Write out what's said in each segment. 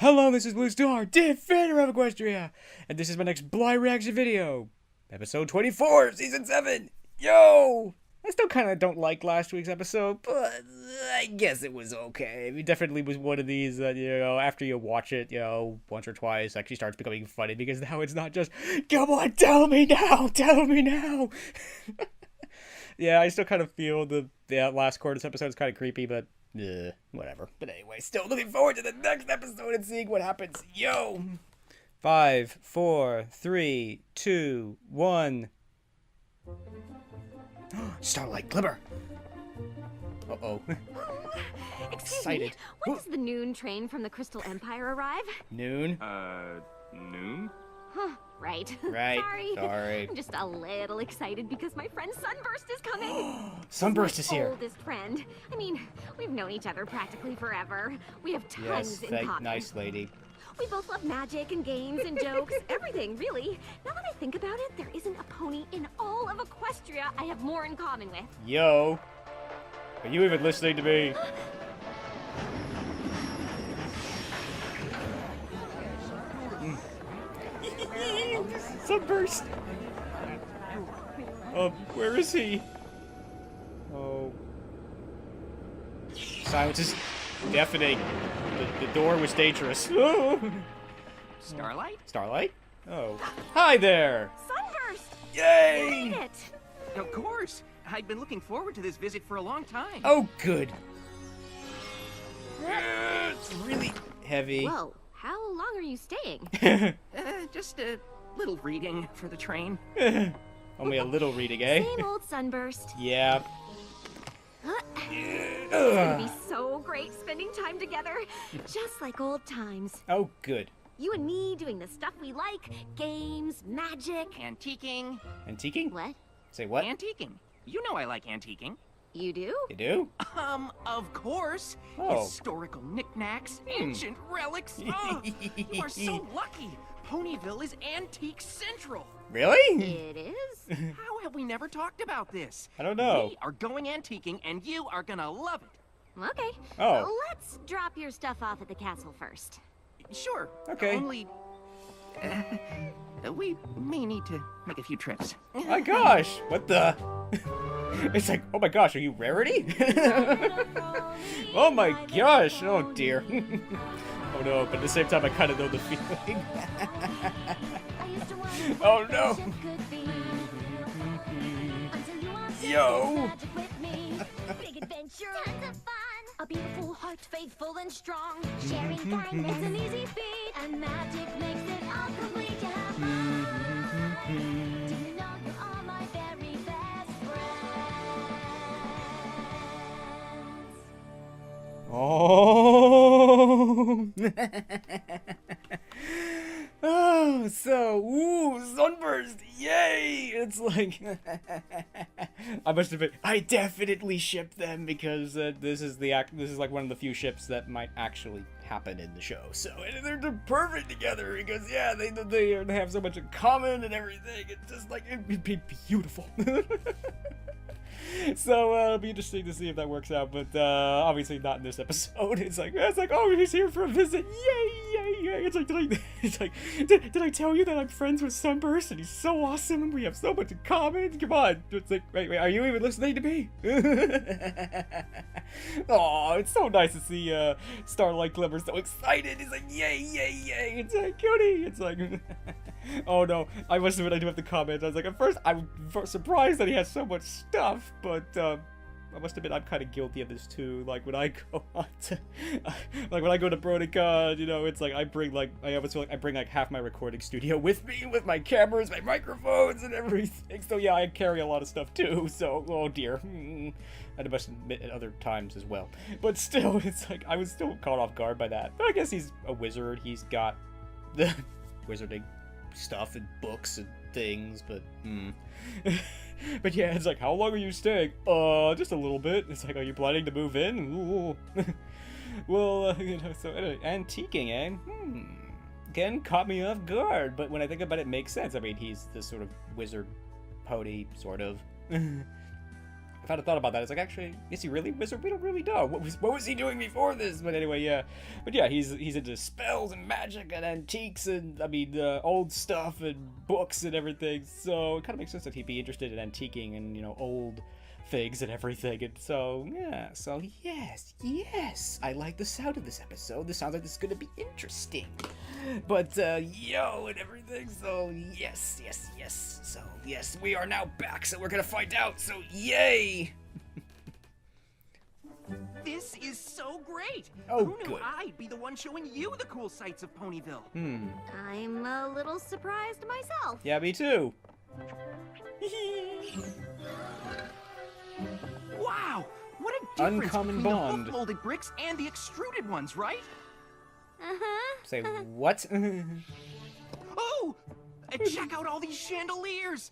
Hello, this is BlueStar, Defender of Equestria, and this is my next blind reaction video. Episode 24, Season 7. Yo! I still kind of don't like last week's episode, but I guess it was okay. It definitely was one of these that, after you watch it, once or twice, actually starts becoming funny, because now it's not just, come on, tell me now! Yeah, I still kind of feel the last quarter's episode is kind of creepy, but whatever. But anyway, still looking forward to the next episode and seeing what happens. Yo! 5, 4, 3, 2, 1. Starlight Glimmer! Uh-oh. Excuse me, when does the noon train from the Crystal Empire arrive? Noon? Noon? Huh, right. Right. Sorry. I'm just a little excited because my friend Sunburst is coming. Sunburst is here. My oldest friend. I mean, we've known each other practically forever. We have tons in common. Nice lady. We both love magic and games and jokes, everything, really. Now that I think about it, there isn't a pony in all of Equestria I have more in common with. Yo. Are you even listening to me? Sunburst! Where is he? Oh. Silence is deafening. The door was dangerous. Starlight? Starlight? Oh. Hi there! Sunburst! Yay! You made it! Of course. I'd been looking forward to this visit for a long time. Oh, good. It's really heavy. Whoa, how long are you staying? Just a little reading for the train. Only a little reading, eh? Same old Sunburst. Yeah. It's gonna be so great spending time together, just like old times. Oh, good. You and me doing the stuff we like, games, magic. Antiquing. Antiquing? What? Say what? Antiquing. You know I like antiquing. You do? You do? Of course. Oh. Historical knickknacks, ancient relics. Oh, you are so lucky. Ponyville is Antique Central. Really? It is? How have we never talked about this? I don't know. We are going antiquing, and you are gonna love it. Okay. Oh. Let's drop your stuff off at the castle first. Sure. Okay. Only... we may need to make a few trips. My gosh, what the? It's like, oh my gosh, are you Rarity? Oh my gosh, oh dear. Oh no, but at the same time I kind of know the feeling. Oh no. Yo. Big adventure, tons of fun. A beautiful heart, faithful and strong. Sharing kindness is an easy feat, and magic makes it all complete. You have fun. Do you know you are my very best friends? Oh. Oh, so, Sunburst, yay! It's like, I must admit, I definitely ship them because this is like one of the few ships that might actually happen in the show. So, and they're perfect together because, yeah, they have so much in common and everything. It's just like, it'd be beautiful. So it'll be interesting to see if that works out, but obviously not in this episode. It's like, oh, he's here for a visit, yay! It's like, did I tell you that I'm friends with Sunburst and he's so awesome and we have so much in common? Come on, it's like, wait, are you even listening to me? Oh, it's so nice to see Starlight Glimmer so excited. He's like, yay! It's like, cutie. It's like, oh no, I must admit I do have to comment. I was like, at first I'm surprised that he has so much stuff, but I must admit I'm kind of guilty of this too. Like when I go on to, like when I go to BronyCon, it's like I always feel like I bring like half my recording studio with me, with my cameras, my microphones, and everything. So yeah, I carry a lot of stuff too. So oh dear, I must admit at other times as well. But still, it's like I was still caught off guard by that. But I guess he's a wizard. He's got the wizarding stuff and books and things, but but yeah, it's like, how long are you staying? Just a little bit. It's like, are you planning to move in? Ooh. Well, so anyway, antiquing, eh? Again, caught me off guard, but when I think about it, it makes sense. I mean, he's this sort of wizard pony, sort of. if I'd have thought about that, it's like, actually, is he really a wizard? We don't really know. What was he doing before this? But anyway, yeah. But yeah, he's into spells and magic and antiques and, I mean, old stuff and books and everything. So it kind of makes sense that he'd be interested in antiquing and, you know, old things and everything. And so, yeah. So, yes. I like the sound of this episode. This sounds like this is going to be interesting. But, yo, and everything. So, yes. So, yes, we are now back. So we're going to find out. So, yay. This is so great! Oh, Who knew good. I'd be the one showing you the cool sights of Ponyville? I'm a little surprised myself. Yeah, me too. Wow! What a difference Uncommon between bond. the hook-molded bricks and the extruded ones, right? Uh-huh. Say what? Oh! And check out all these chandeliers!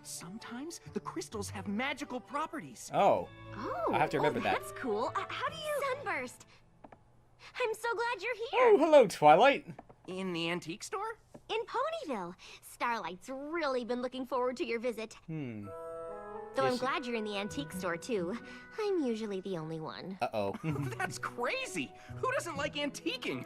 Sometimes the crystals have magical properties. Oh. Oh, I have to remember that. That's cool. How do you... Sunburst. I'm so glad you're Oh, here. hello, Twilight. In the antique store? In Ponyville. Starlight's really been looking forward to your visit. Though I'm Yes. glad you're in the antique store, too. I'm usually the only one. Uh-oh. That's crazy! Who doesn't like antiquing?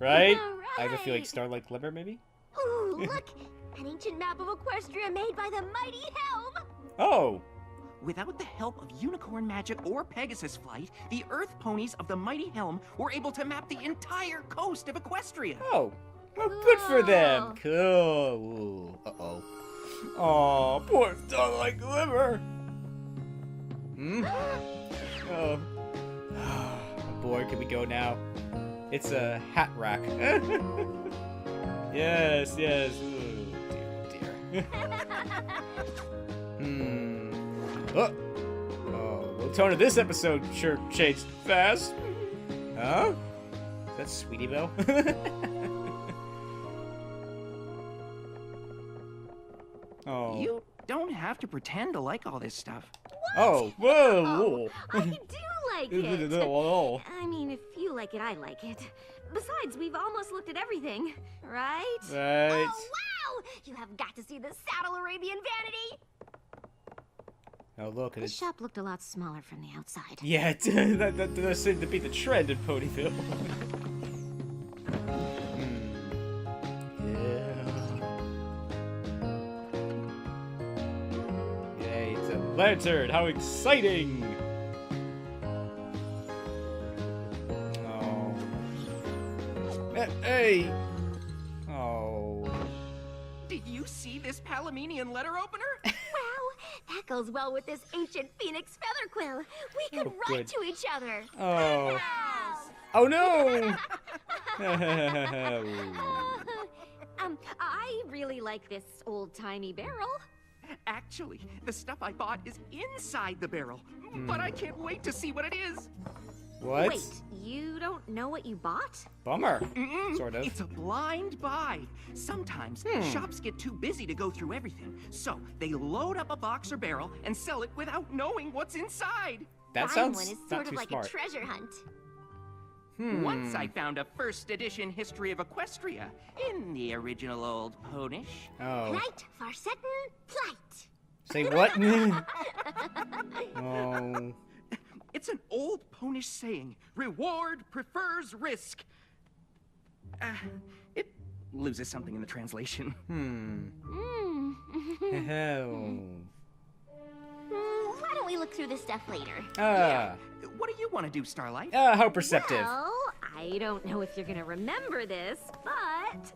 Right? All I have a feeling right. Starlight Glimmer, maybe? Ooh, look! An ancient map of Equestria made by the mighty Helm! Oh. Without the help of unicorn magic or Pegasus flight, the Earth ponies of the mighty Helm were able to map the entire coast of Equestria. Oh. Well, good for them. Cool. Cool. Uh-oh. Aw, poor Starlight Glimmer. Oh. Boy, can we go now? It's a hat rack. Yes. Ooh, dear. Oh, the tone of this episode sure changed fast. Huh? Is that Sweetie Belle? Oh. You don't have to pretend to like all this stuff. Oh, whoa. I do like it. Oh. I mean, if you like it, I like it. Besides, we've almost looked at everything, right? Right. Oh, wow! You have got to see the Saddle Arabian Vanity! Oh, look. The It's... shop looked a lot smaller from the outside. Yeah, that does seem to be the trend in Ponyville. Yeah. Yay, it's a lantern. How exciting! Oh. Hey! Oh. Did you see this Palaminian letter opener? Wow, that goes well with this ancient phoenix feather quill. We could Oh, write good. to each other. Oh. Yes. Oh no! I really like this old-timey barrel. Actually, the stuff I bought is inside the barrel, but I can't wait to see what it is. What? Wait, you don't know what you bought? Bummer. Sort of. It's a blind buy. Sometimes shops get too busy to go through everything, so they load up a box or barrel and sell it without knowing what's inside. That Buying sounds one is not sort too of like smart. a treasure hunt. Once I found a first edition history of Equestria in the original old Ponish. Oh. Right for certain plight. Say what? Oh. It's an old Ponish saying, reward prefers risk. It loses something in the translation. Hell. Why don't we look through this stuff later? What do you want to do, Starlight? How perceptive. Well, I don't know if you're gonna remember this, but...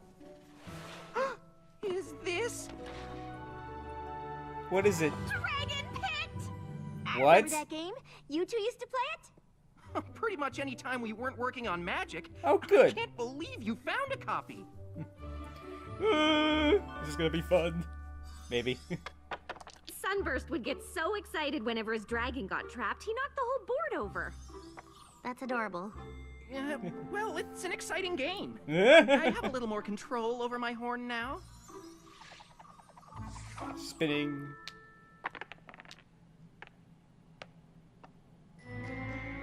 Is this? What is it? Dragon Pit! What? Remember that game? You two used to play it? Pretty much any time we weren't working on magic. Oh, I good. can't believe you found a copy. This is gonna be fun. Maybe. Sunburst would get so excited whenever his dragon got trapped, he knocked the whole board over. That's adorable. Well, it's an exciting game. I have a little more control over my horn now. Spinning.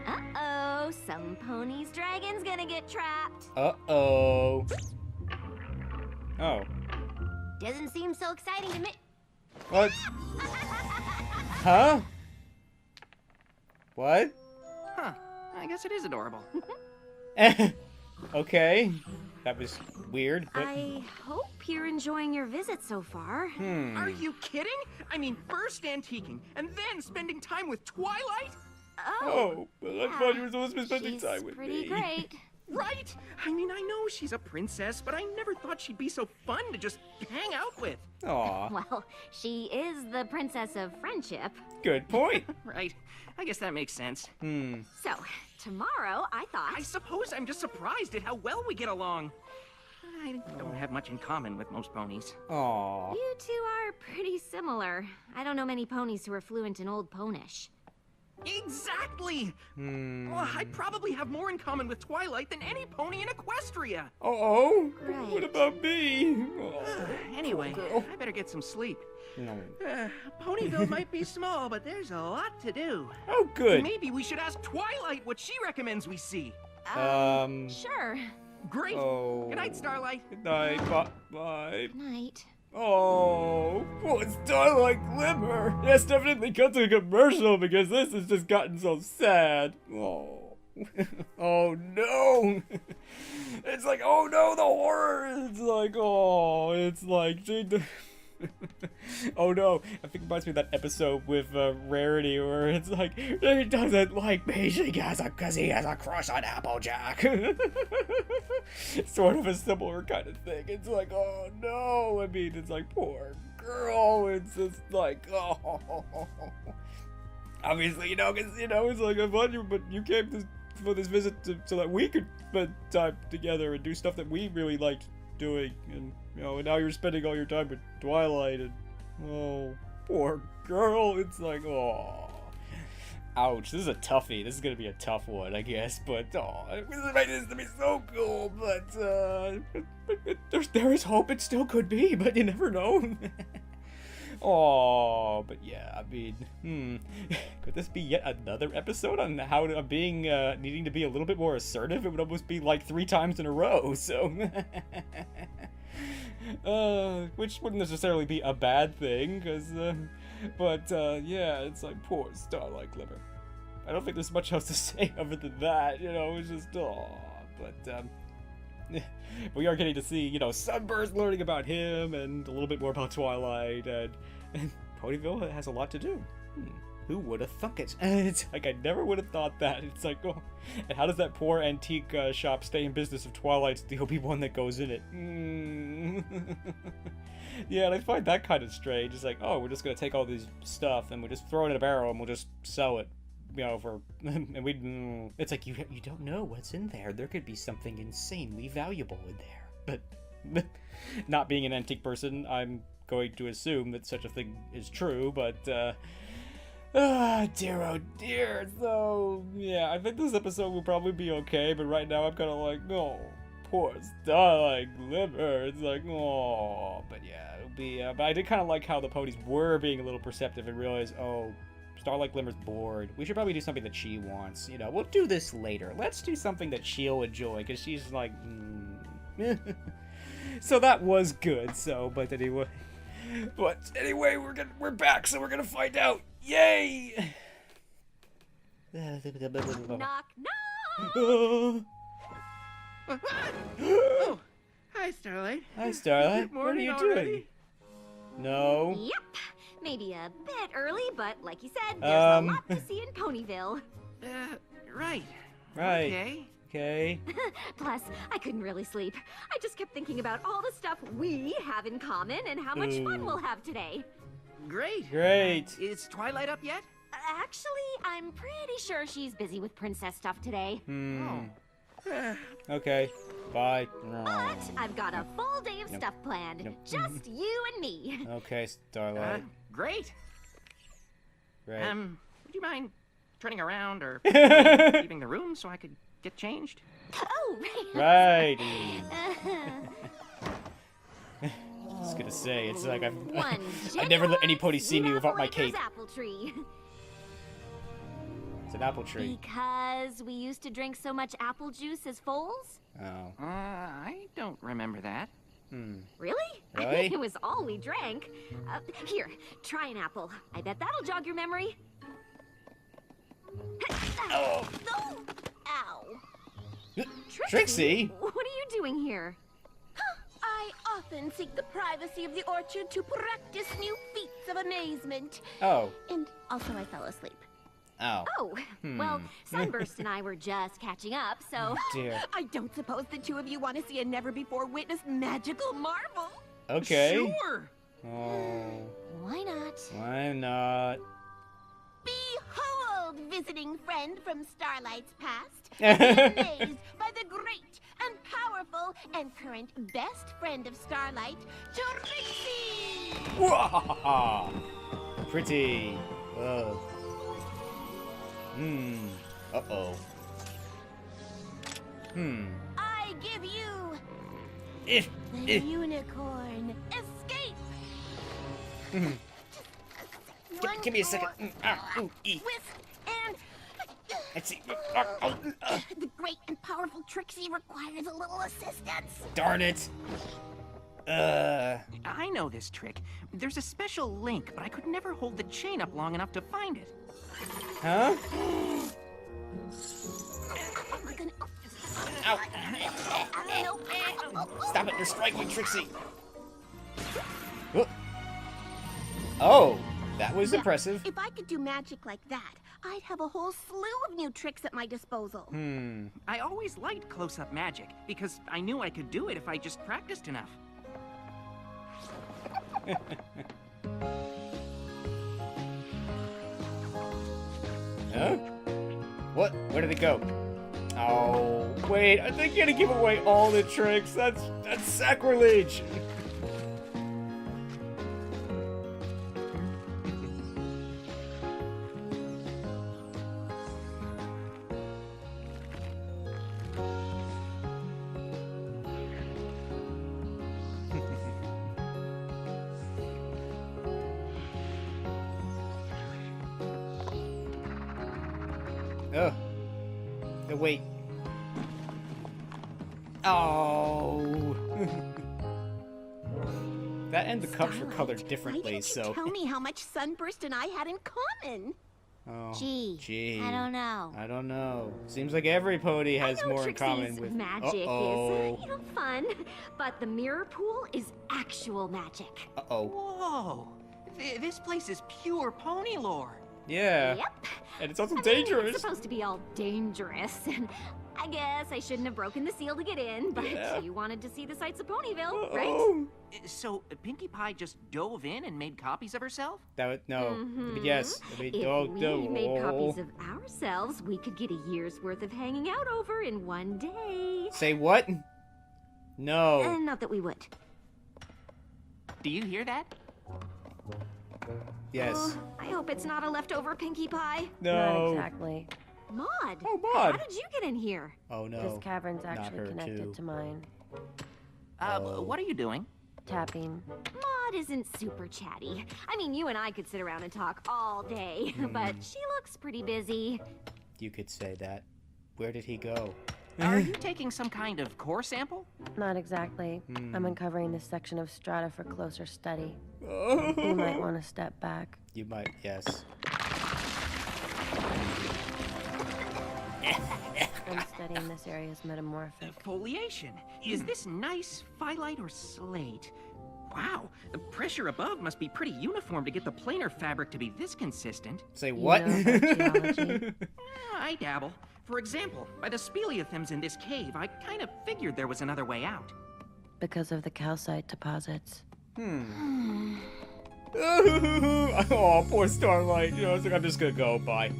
Uh-oh, some pony's dragon's gonna get trapped. Uh-oh. Oh. Doesn't seem so exciting to me. What? Huh? What? Huh. I guess it is adorable. Okay. That was weird, but... I hope you're enjoying your visit so far. Are you kidding? I mean, first antiquing, and then spending time with Twilight? Oh, well, I thought you were supposed to be spending She's time with pretty me. great. Right? I mean, I know she's a princess, but I never thought she'd be so fun to just hang out with. Aw, Well, she is the princess of friendship. good point. Right. I guess that makes sense. So, tomorrow, I thought... I suppose I'm just surprised at how well we get along. I don't have much in common with most ponies. Aw. You two are pretty similar. I don't know many ponies who are fluent in Old Ponish. Exactly! Well, I probably have more in common with Twilight than any pony in Equestria. Uh-oh. Right. What about me? Oh, Anyway, girl. I better get some sleep. No. Ponyville might be small, but there's a lot to do. Oh, good. Maybe we should ask Twilight what she recommends we see. Sure. Great. Oh. Good night, Starlight. Good night. Bye. Night. Oh, it's Starlight Glimmer. Yes, definitely cut to a commercial because this has just gotten so sad. Oh, oh no. It's like, oh no, the horror. It's like, oh, it's like, oh no. I think it reminds me of that episode with Rarity where it's like, he doesn't like me because he has a crush on Applejack. Sort of a similar kind of thing. It's like, oh no. I mean, it's like, poor girl. It's just like, oh. Obviously, because, it's like, I love you, but you came for this visit so that we could spend time together and do stuff that we really liked doing. And, and now you're spending all your time with Twilight. And, oh, poor girl. It's like, oh. Ouch, this is a toughie. This is gonna be a tough one, I guess, but, I really like this to be so cool, but, there is hope it still could be, but you never know. Oh, but yeah, I mean, could this be yet another episode on how to, being, needing to be a little bit more assertive? It would almost be like 3 times in a row, so. Which wouldn't necessarily be a bad thing, because, yeah, it's like, poor Starlight Glimmer. I don't think there's much else to say other than that, it's just, but, we are getting to see, Sunburst learning about him, and a little bit more about Twilight, and Ponyville has a lot to do. Who would have thunk it? It's like, I never would have thought that. It's like, oh, and how does that poor antique shop stay in business if Twilight's the only one that goes in it? Yeah, and I find that kind of strange. It's like, oh, we're just gonna take all these stuff and we'll just throw it in a barrel and we'll just sell it, for, and we. It's like, you don't know what's in there. There could be something insanely valuable in there. But not being an antique person, I'm going to assume that such a thing is true. But dear, oh dear. So yeah, I think this episode will probably be okay. But right now, I'm kind of like, no. Poor Starlight Glimmer. It's like, oh, but yeah, it'll be. But I did kind of like how the ponies were being a little perceptive and realize, oh, Starlight Glimmer's bored. We should probably do something that she wants. We'll do this later. Let's do something that she'll enjoy, because she's like, So that was good. So, but anyway, we're back, so we're gonna find out. Yay! Knock, knock! Oh, hi, Starlight. Hi, Starlight. Good morning What are you already? doing? No. Yep. Maybe a bit early, but like you said, there's a lot to see in Ponyville. Right. Right. Okay. Plus, I couldn't really sleep. I just kept thinking about all the stuff we have in common and how much fun we'll have today. Great. Is Twilight up yet? Actually, I'm pretty sure she's busy with princess stuff today. Okay. Bye. But I've got a full day of stuff planned. Just you and me. Okay, Starlight. Great. Right. Would you mind turning around or leaving the room so I could get changed? Oh, Right. I was gonna say, it's like I've never let any pony see me without my cape. Apple tree. It's an apple tree. Because we used to drink so much apple juice as foals? Oh. I don't remember that. Really? Really? It was all we drank. Here, try an apple. I bet that'll jog your memory. Oh. No! Ow. Trixie? What are you doing here? I often seek the privacy of the orchard to practice new feats of amazement. Oh. And also I fell asleep. Oh. Oh, well, Sunburst and I were just catching up, so... Dear. I don't suppose the two of you want to see a never-before-witnessed magical marvel. Okay. Sure. Oh. Why not? Why not? Behold, visiting friend from Starlight's past. Be amazed by the great and powerful and current best friend of Starlight, Trixie! Wahahaha. Pretty. Uh-oh. I give you If. the unicorn escape! One Give me a second. more Eat. twist and... Let's see. The great and powerful Trixie requires a little assistance. Darn it. I know this trick. There's a special link, but I could never hold the chain up long enough to find it. Huh? Ow. Stop it. You're striking me, Trixie. Oh, that was Now, impressive. If I could do magic like that, I'd have a whole slew of new tricks at my disposal. I always liked close-up magic, because I knew I could do it if I just practiced enough. Huh? What? Where did it go? Oh, wait. I think you're gonna give away all the tricks. That's sacrilege. Oh. No, wait. Oh. That and the cups were colored Why differently, didn't you so. tell me how much Sunburst and I had in common? Oh, Gee, I don't know. I don't know. Seems like every pony has I know more in Trixie's common with. magic Uh-oh. is, fun, but the mirror pool is actual magic. Uh-oh. Whoa! This place is pure pony lore. Yeah. Yep. And it's also I mean, dangerous. it's supposed to be all dangerous, and I guess I shouldn't have broken the seal to get in, but Yeah. you wanted to see the sights of Ponyville, right? Oh. So, Pinkie Pie just dove in and made copies of herself? That would no. I mean, yes. I mean, If we made copies of ourselves, we could get a year's worth of hanging out over in one day. Say what? No. And not that we would. Do you hear that? Yes. Oh, I hope it's not a leftover Pinkie Pie. No. Not exactly. Maud. Oh, Maud. How did you get in here? Oh no. This cavern's Not actually her, connected too. to mine. Oh. What are you doing? Tapping. Maud isn't super chatty. I mean, you and I could sit around and talk all day, but she looks pretty busy. You could say that. Where did he go? Are you taking some kind of core sample? Not exactly. Hmm. I'm uncovering this section of strata for closer study. You Oh. might want to step back. You might, yes. I'm studying this area's metamorphic. Foliation. Is this nice phyllite or slate? Wow, the pressure above must be pretty uniform to get the planar fabric to be this consistent. Say You what? know about geology? I dabble. For example, by the speleothems in this cave, I kind of figured there was another way out. Because of the calcite deposits. Oh, poor Starlight. You know, it's like, I'm just gonna go. Bye.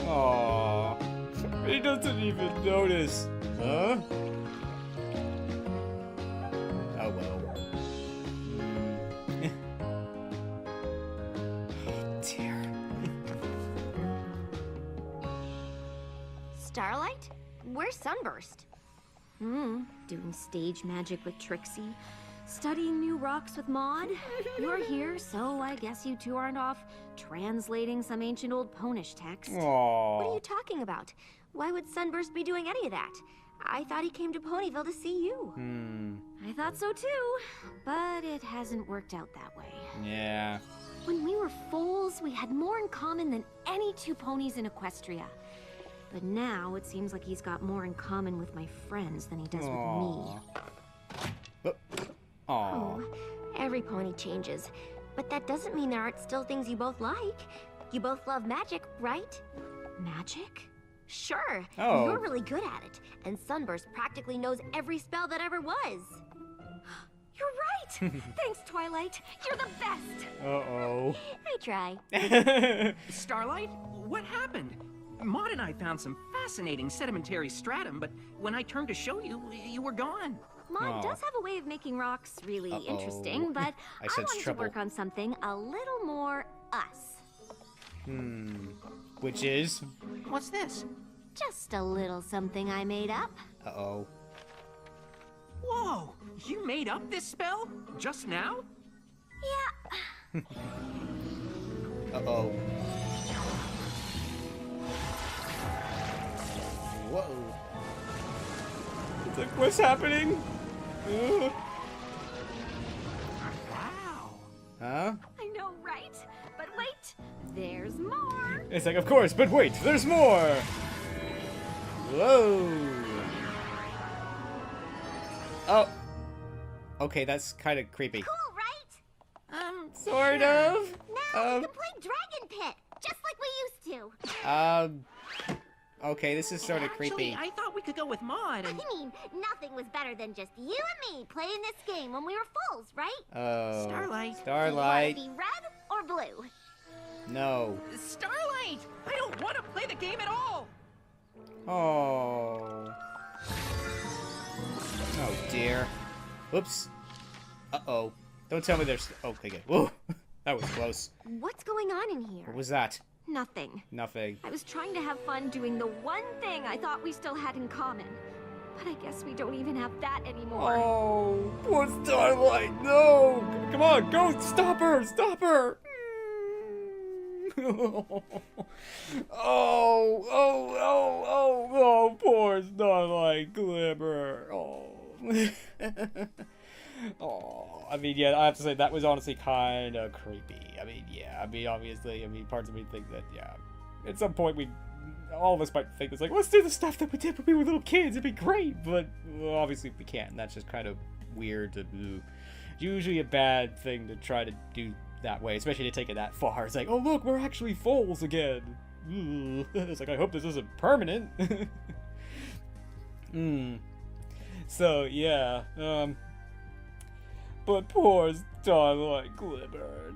Aww. He doesn't even notice. Huh? Oh, well. Oh, dear. Starlight? Where's Sunburst? Doing stage magic with Trixie. Studying new rocks with Maud. You're here, so I guess you two aren't off translating some ancient old Ponish text. What are Aww. you talking about? Why would Sunburst be doing any of that? I thought he came to Ponyville to see you. I thought so too, but it hasn't worked out that way. Yeah. When we were foals, we had more in common than any two ponies in Equestria. But now it seems like he's got more in common with my friends than he does with me. Aw. Oh, every pony changes. But that doesn't mean there aren't still things you both like. You both love magic, right? Magic? Sure. Oh. You're really good at it. And Sunburst practically knows every spell that ever was. You're right! Thanks, Twilight. You're the best! Uh-oh. I try. Starlight, what happened? Maud and I found some fascinating sedimentary stratum, but when I turned to show you, you were gone. Maud Aw. does have a way of making rocks really Uh-oh. interesting, but I I sense wanted trouble. to work on something a little more us. Which is? What's this? Just a little something I made up. Uh-oh. Whoa! You made up this spell? Just now? Yeah. Uh-oh. Whoa. It's like, what's happening? Wow. Huh? I know, right? But wait, there's more. It's like, of course, but wait, there's more! Whoa! Oh. Okay, that's kind of creepy. Cool, right? Sort of. Now we can play Dragon Pit, just like we used to. Okay, this is sort of creepy. Actually, I thought we could go with Maud I and... mean, nothing was better than just you and me playing this game when we were fools, right? Oh. Starlight. Starlight. Do you want to be red or blue? No. Starlight! I don't want to play the game at all! Oh. Oh dear. Whoops. Uh-oh. Don't tell me there's... Okay, good. Whoa. That was close. What's going on in here? What was that? Nothing. Nothing. I was trying to have fun doing the one thing I thought we still had in common. But I guess we don't even have that anymore. Oh, poor Starlight. No. Come on, go. Stop her. Stop her. Oh, poor Starlight Glimmer. Oh. Oh, I mean, yeah, I have to say, that was honestly kind of creepy. I mean, yeah, I mean, obviously, parts of me think that, yeah, at some point all of us might think it's like, let's do the stuff that we did when we were little kids, it'd be great, but well, obviously we can't, and that's just kind of weird to do. It's usually a bad thing to try to do that way, especially to take it that far. It's like, oh look, we're actually foals again. It's like, I hope this isn't permanent. So, yeah, but poor Starlight Glimmer,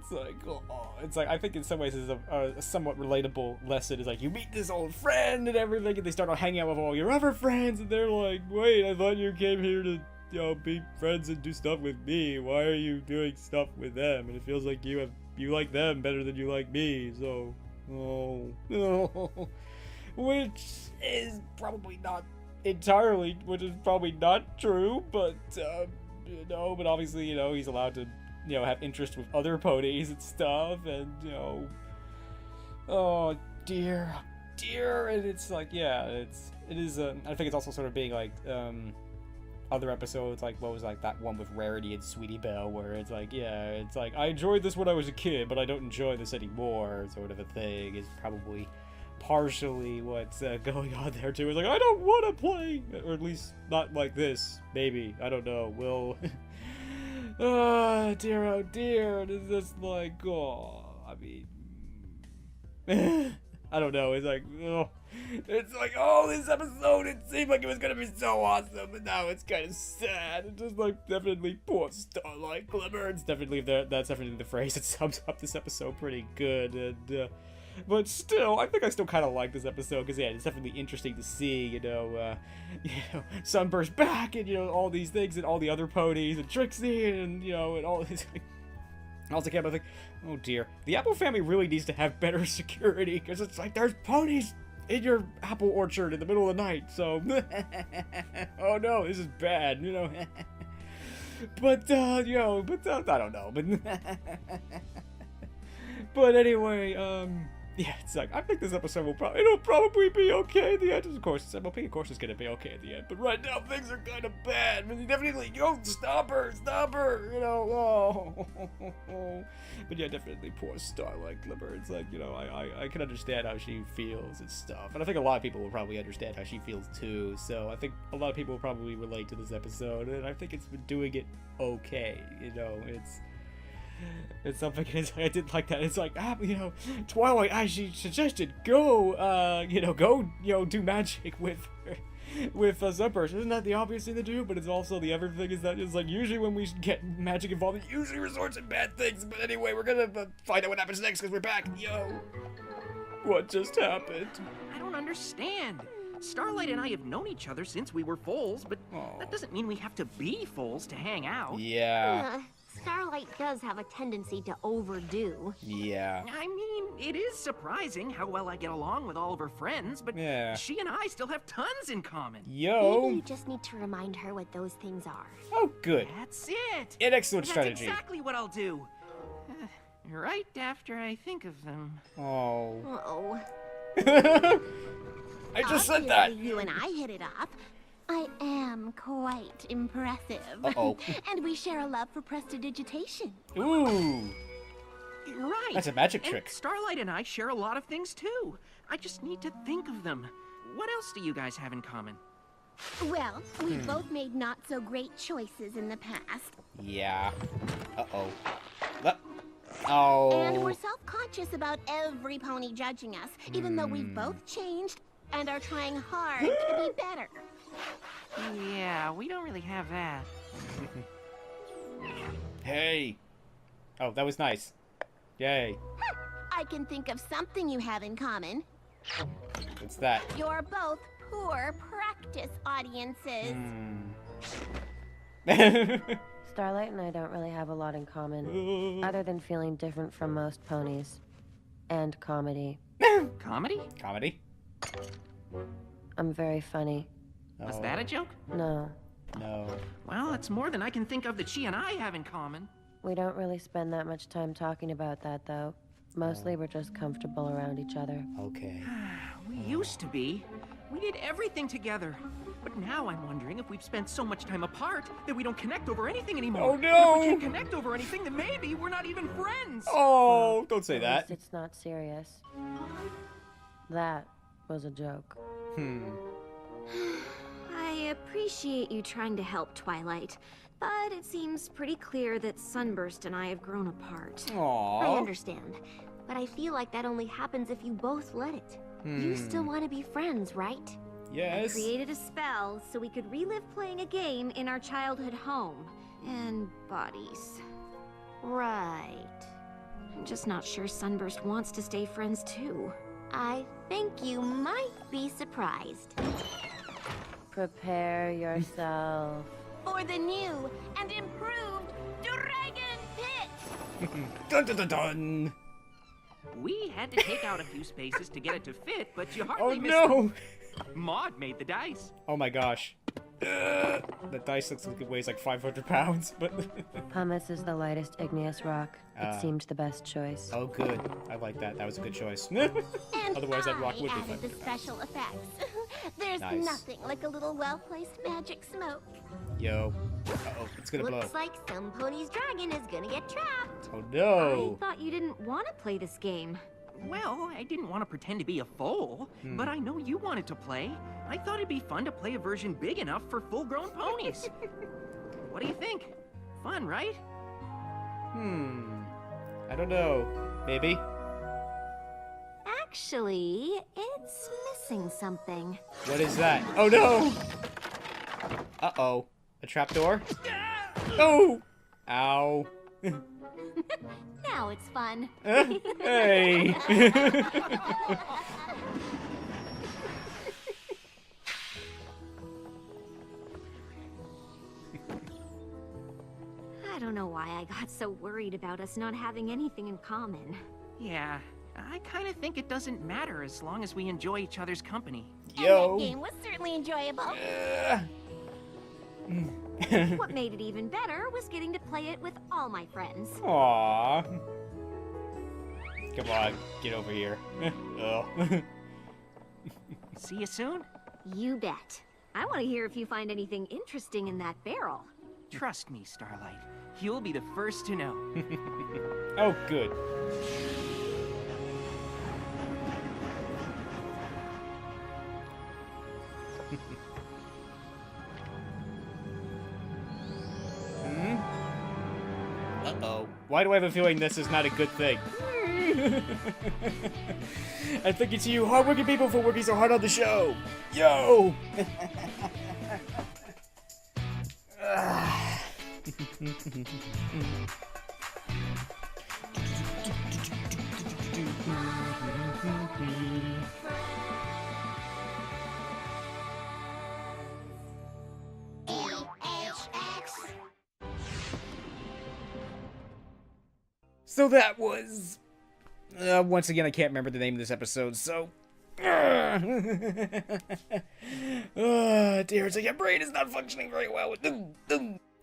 it's like, I think in some ways it's a somewhat relatable lesson. Is like, you meet this old friend and everything, and they start hanging out with all your other friends, and they're like, wait, I thought you came here to, you know, be friends and do stuff with me. Why are you doing stuff with them? And it feels like you like them better than you like me, so, which is probably not true, but, you know, but obviously, you know, he's allowed to, you know, have interest with other ponies and stuff, and, you know, oh dear, and it's like, yeah, it is, I think it's also sort of being like, other episodes, like, what was, like, that one with Rarity and Sweetie Belle, where it's like, yeah, it's like, I enjoyed this when I was a kid, but I don't enjoy this anymore, sort of a thing, is probably partially what's going on there too. It's like, I don't want to play, or at least not like this. Maybe, I don't know. Will. Oh dear. It's just like, oh, I mean, I don't know. It's like, oh, this episode, it seemed like it was gonna be so awesome, but now it's kind of sad. It's just like, definitely poor Starlight Glimmer. It's definitely that's definitely the phrase that sums up this episode pretty good, and. But still, I think I still kind of like this episode, because, yeah, it's definitely interesting to see, you know, Sunburst back, and, you know, all these things, and all the other ponies, and Trixie, and, you know, and all this. Also, I think, oh dear, the Apple family really needs to have better security, because it's like, there's ponies in your apple orchard in the middle of the night, so, oh no, this is bad, you know. But, you know, I don't know, but, but anyway, Yeah, it's like, I think this episode it'll probably be okay at the end. Of course, it's MLP, of course it's gonna be okay at the end. But right now, things are kind of bad. I mean, definitely, stop her, you know, oh. But yeah, definitely poor Starlight Glimmer. It's like, you know, I can understand how she feels and stuff. And I think a lot of people will probably understand how she feels too. So I think a lot of people will probably relate to this episode. And I think it's been doing it okay, you know, it's something. I did like that. It's like, you know, Twilight actually suggested go do magic with Sunburst. Isn't that the obvious thing to do? But it's also the other thing is that it's like usually when we get magic involved, it usually resorts in bad things. But anyway, we're gonna find out what happens next because we're back. Yo, what just happened? I don't understand. Starlight and I have known each other since we were foals, but that doesn't mean we have to be foals to hang out. Yeah. Starlight does have a tendency to overdo. Yeah. I mean, it is surprising how well I get along with all of her friends, but Yeah. she and I still have tons in common. Yo. Maybe you just need to remind her what those things are. Oh, good. That's it. An excellent That's strategy. exactly what I'll do. Right after I think of them. Oh. Uh-oh. I just said that. Obviously, you and I hit it off. I am quite impressive. Uh-oh. And we share a love for prestidigitation. Ooh. Right. That's a magic And trick. Starlight and I share a lot of things too. I just need to think of them. What else do you guys have in common? Well, we've both made not so great choices in the past. Yeah. Uh-oh. Oh. And we're self-conscious about every pony judging us, even though we've both changed and are trying hard to be better. Yeah, we don't really have that. Hey. Oh, that was nice. Yay. I can think of something you have in common. What's that? You're both poor practice audiences. Starlight and I don't really have a lot in common, other than feeling different from most ponies. And comedy. Comedy? Comedy? I'm very funny. Was that a joke? No, No. Well, it's more than I can think of that she and I have in common. we don't really spend that much time talking about that, though. Mostly we're just comfortable around each other. Okay. We used to be. We did everything together. But now I'm wondering if we've spent so much time apart that we don't connect over anything anymore. Oh, And no! if we can't connect over anything, then maybe we're not even friends. Oh, don't say At that. least it's not serious. That was a joke. I appreciate you trying to help, Twilight, but it seems pretty clear that Sunburst and I have grown apart. I Aww. understand, but I feel like that only happens if you both let it. You still want to be friends, right? Yes. Created a spell so we could relive playing a game in our childhood home and bodies. Right. I'm just not sure Sunburst wants to stay friends too. I think you might be surprised. Prepare yourself. For the new and improved Dragon Pit! Dun dun dun dun. We had to take out a few spaces to get it to fit, but you Oh hardly missed no. Maud made the dice. Oh my gosh. The dice looks like it weighs like 500 pounds, but... Pumice is the lightest igneous rock. It seemed the best choice. Oh, good. I like that. That was a good choice. And Otherwise, that rock I would be added the fun. special effects. There's Nice. nothing like a little well-placed magic smoke. Yo. Uh-oh. It's gonna blow. Looks like some pony's dragon is gonna get trapped. Oh, I no. thought you didn't want to play this game. Well, I didn't want to pretend to be a foal, but I know you wanted to play. I thought it'd be fun to play a version big enough for full-grown ponies. What do you think? Fun, right? I don't know. Maybe? Actually, it's missing something. What is that? Oh, no. Uh-oh. A trapdoor? Oh! Ow. Now it's fun. Hey! I don't know why I got so worried about us not having anything in common. Yeah, I kind of think it doesn't matter as long as we enjoy each other's company. And Yo. that game was certainly enjoyable. What made it even better was getting to play it with all my friends. Aww. Come on, get over here. Oh. See you soon? You bet. I want to hear if you find anything interesting in that barrel. Trust me, Starlight. You'll be the first to know. Oh, good. Uh-oh. Why do I have a feeling this is not a good thing? I think it's you hardworking people for working so hard on the show. Yo! So that was... once again, I can't remember the name of this episode, so... dear, it's like your brain is not functioning very well.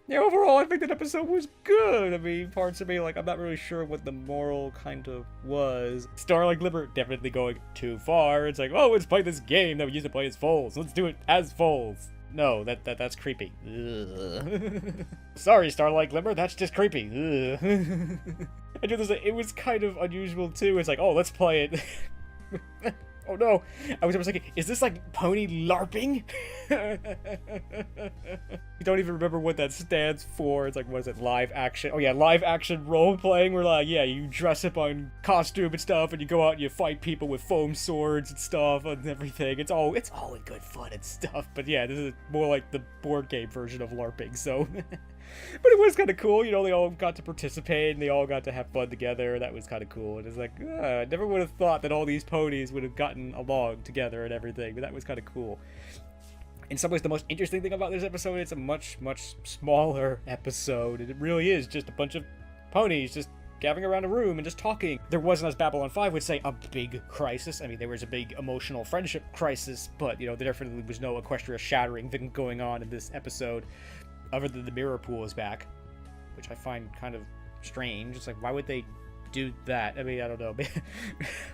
Yeah, overall, I think that episode was good. I mean, parts of me, like, I'm not really sure what the moral kind of was. Starlight Glimmer definitely going too far. It's like, oh, let's play this game that we used to play as foals. Let's do it as foals. No, that's creepy. Sorry, Starlight Glimmer, that's just creepy. I do this. It was kind of unusual too. It's like, oh, let's play it. Oh no! I was thinking, is this like pony LARPing? I don't even remember what that stands for. It's like, what is it? Live action? Oh yeah, live action role playing. Where like, yeah, you dress up on costume and stuff, and you go out and you fight people with foam swords and stuff and everything. It's all in good fun and stuff. But yeah, this is more like the board game version of LARPing. So. But it was kind of cool, you know, they all got to participate, and they all got to have fun together. That was kind of cool. And it's like, I never would have thought that all these ponies would have gotten along together and everything, but that was kind of cool. In some ways, the most interesting thing about this episode, it's a much, much smaller episode, and it really is just a bunch of ponies just gathering around a room and just talking. There wasn't, as Babylon 5 would say, a big crisis. I mean, there was a big emotional friendship crisis, but, you know, there definitely was no Equestria shattering thing going on in this episode. Other than the mirror pool is back, which I find kind of strange. It's like, why would they do that? I mean, I don't know.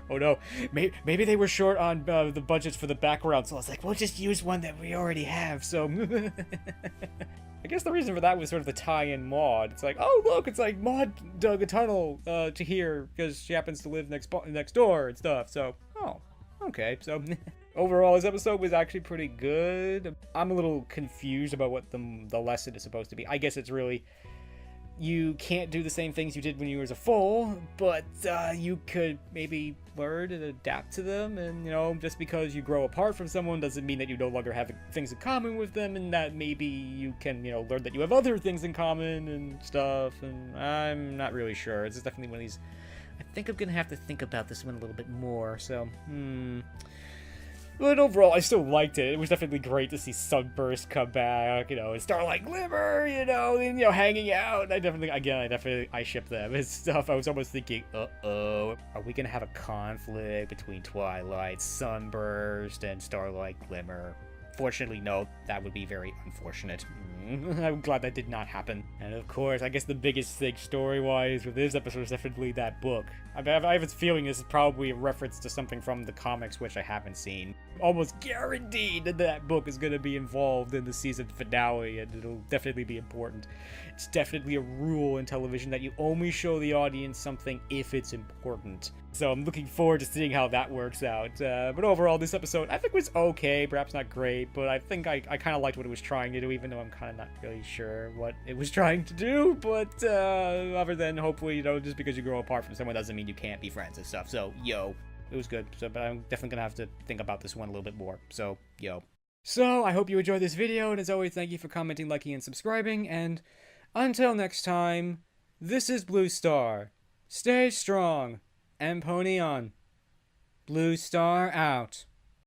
Oh no, maybe they were short on the budgets for the background, so I was like, we'll just use one that we already have. So I guess the reason for that was sort of the tie-in Maud. It's like, oh look, it's like Maud dug a tunnel to here because she happens to live next door and stuff. So, oh, okay, so. Overall, this episode was actually pretty good. I'm a little confused about what the lesson is supposed to be. I guess it's really, you can't do the same things you did when you were a foal, but you could maybe learn and adapt to them. And, you know, just because you grow apart from someone doesn't mean that you no longer have things in common with them, and that maybe you can, you know, learn that you have other things in common and stuff. And I'm not really sure. It's definitely one of these, I think I'm going to have to think about this one a little bit more. So, But overall, I still liked it. It was definitely great to see Sunburst come back, you know, and Starlight Glimmer, you know, and, you know, hanging out. I ship them and stuff. I was almost thinking, uh-oh, are we gonna have a conflict between Twilight, Sunburst, and Starlight Glimmer? Fortunately, no. That would be very unfortunate. I'm glad that did not happen. And of course, I guess the biggest thing story-wise with this episode is definitely that book. I have a feeling this is probably a reference to something from the comics, which I haven't seen. Almost guaranteed that that book is going to be involved in the season finale, and it'll definitely be important. It's definitely a rule in television that you only show the audience something if it's important. So I'm looking forward to seeing how that works out. But overall, this episode I think was okay, perhaps not great, but I think I kind of liked what it was trying to do, even though I'm kind of not really sure what it was trying to do. But other than hopefully, you know, just because you grow apart from someone doesn't mean you can't be friends and stuff. So, yo, it was good. So, but I'm definitely gonna have to think about this one a little bit more. So, yo. So, I hope you enjoyed this video, and as always, thank you for commenting, liking, and subscribing, and until next time, this is Blue Star. Stay strong and pony on. Blue Star out.